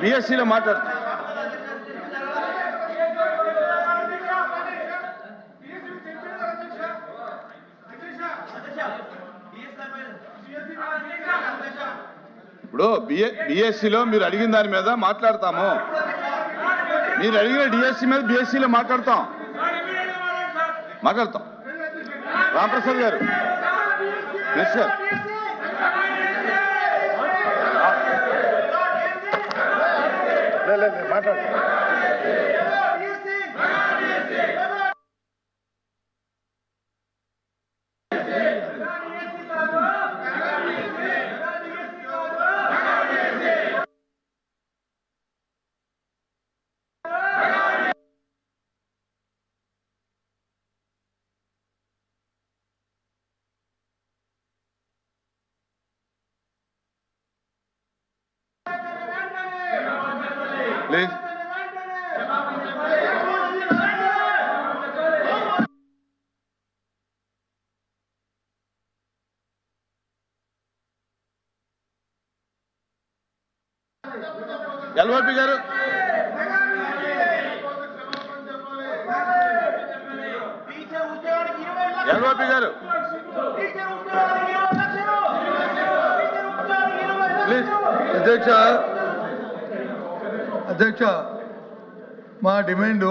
బిఎస్సీలో మాట్లాడుతాం. ఇప్పుడు బిఎస్సీలో మీరు అడిగిన దాని మీద మాట్లాడతాము. మీరు అడిగిన డిఎస్సీ మీద బిఎస్సీలో మాట్లాడతాం. రామప్రసాద్ గారు, ఎస్ సార్. మాట్లాడు. ప్లీజ్ ఎల్ఓపి గారు, ఎల్ఓపి గారు ప్లీజ్. అధ్యక్ష, మా డిమాండు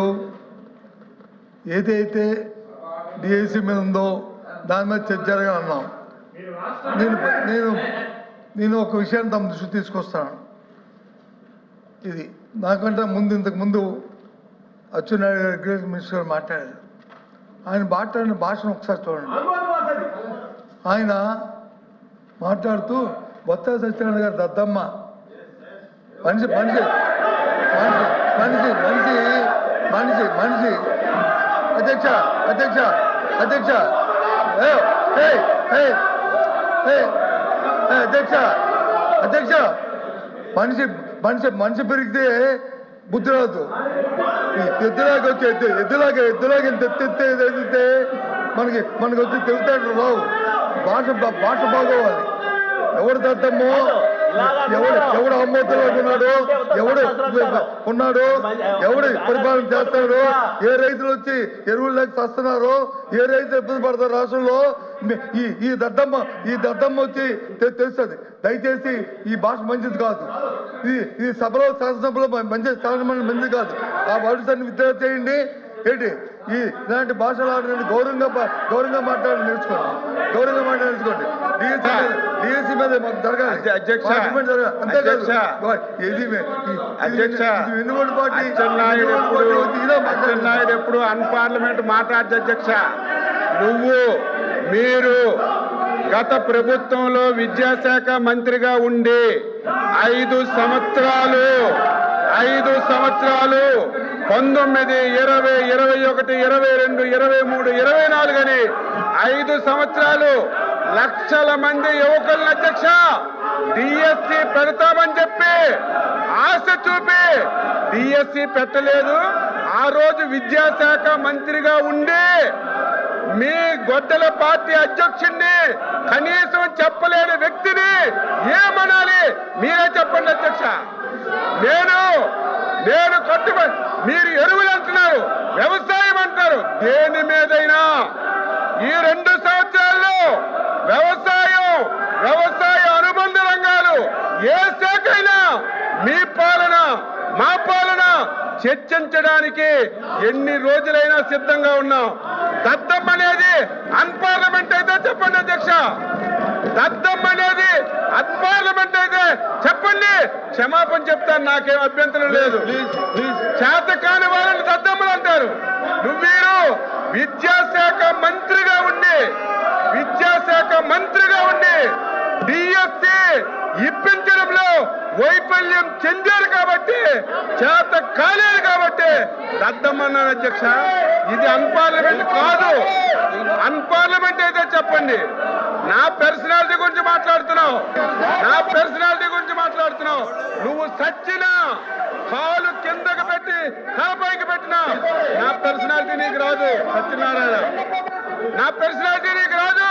ఏదైతే డిఎస్సి మీద ఉందో దాని మీద చర్చ జరగాలన్నాం. నేను ఒక విషయాన్ని తమ దృష్టి తీసుకొస్తాను. ఇది నాకంటే ఇంతకు ముందు అచ్చెన్నాయుడు గారు అగ్రికల్చర్ మినిస్టర్ గారు మాట్లాడారు. ఆయన మాట్లాడిన భాషను ఒకసారి చూడండి. ఆయన మాట్లాడుతూ బొత్స సత్యనారాయణ గారు దద్దమ్మ మనిషి మనిషి మనిషి మనిషి మనిషి మనిషి అధ్యక్ష అధ్యక్ష అధ్యక్ష అధ్యక్ష అధ్యక్ష మనిషి మనిషి మనిషి పెరిగితే బుద్ధి రాదు. ఎద్దులాగా వచ్చి ఎద్దులాగా ఎత్తితే మనకి వచ్చి తెలుతాడు రావు. భాష బాగోవాలి. ఎవడు దద్దమ్మో, ఎవడు అమ్మోతులాగా ఉన్నాడు, ఎవడు పరిపాలన చేస్తాడు, ఏ రైతులు వచ్చి ఎరువులు లేక వస్తున్నారు, ఏ రైతులు ఇబ్బంది పడతారు రాష్ట్రంలో, ఈ దద్దమ్మ వచ్చి తెలుస్తుంది. దయచేసి ఈ భాష మంచిది కాదు. ఈ సభలో శాసనసభలో మంచిది కాదు. ఆ భాషాన్ని విద్య చేయండి. ఏంటి ఇలాంటి భాషలు ఆడడానికి గౌరవంగా మాట్లాడి నేర్చుకోండి. డిఎస్సీ మీద మాకు జరగాలి. అచ్చెన్నాయుడు ఎప్పుడు అన్పార్లమెంట్ మాట్లాడదు అధ్యక్ష. మీరు గత ప్రభుత్వంలో విద్యాశాఖ మంత్రిగా ఉండి 5 సంవత్సరాలు 19, 20, 21, 22, 23, 24 అని 5 సంవత్సరాలు లక్షల మంది యువకులను అధ్యక్ష డిఎస్సి పెడతామని చెప్పి ఆశ చూపి డిఎస్సి పెట్టలేదు. ఆ రోజు విద్యాశాఖ మంత్రిగా ఉండి మీ గొడ్డల పార్టీ అధ్యక్షుడిని కనీసం చెప్పలేని వ్యక్తిని ఏమనాలి మీరే చెప్పండి అధ్యక్ష. నేను కట్టుబడి మీరు ఎరువులు అంటున్నారు, వ్యవసాయం అంటారు. దేని మీదైనా ఈ 2 సంవత్సరాల్లో వ్యవసాయ అనుబంధ రంగాలు ఏ శాఖ అయినా మీ పాలన మా పాలన చర్చించడానికి ఎన్ని రోజులైనా సిద్ధంగా ఉన్నాం. దద్దమ్మ అనేది అన్పార్లమెంట్ అయితే చెప్పండి అధ్యక్ష. దద్దమ్మ అనేది అన్పార్లమెంట్ అయితే చెప్పండి, క్షమాపణ చెప్తాను, నాకేం అభ్యంతరం లేదు. చేతకాని వాళ్ళని దద్దమ్మలు అంటారు. మీరు విద్యాశాఖ మంత్రిగా ఉండి డిఎస్సి ఇప్పించడంలో వైఫల్యం చెందారు కాబట్టి, చేత కాలేదు కాబట్టి దద్దమ్మన్నాను అధ్యక్ష. ఇది అన్పార్లమెంట్ కాదు. అన్పార్లమెంట్ అయితే చెప్పండి. నా పర్సనాలిటీ గురించి మాట్లాడుతున్నావు. నువ్వు సచ్చినా కాలు కిందకు పెట్టి తలపైకి పెట్టినా నా పర్సనాలిటీ నీకు రాదు సత్యనారాయణ. నా పర్సనాలిటీ నీకు రాదు.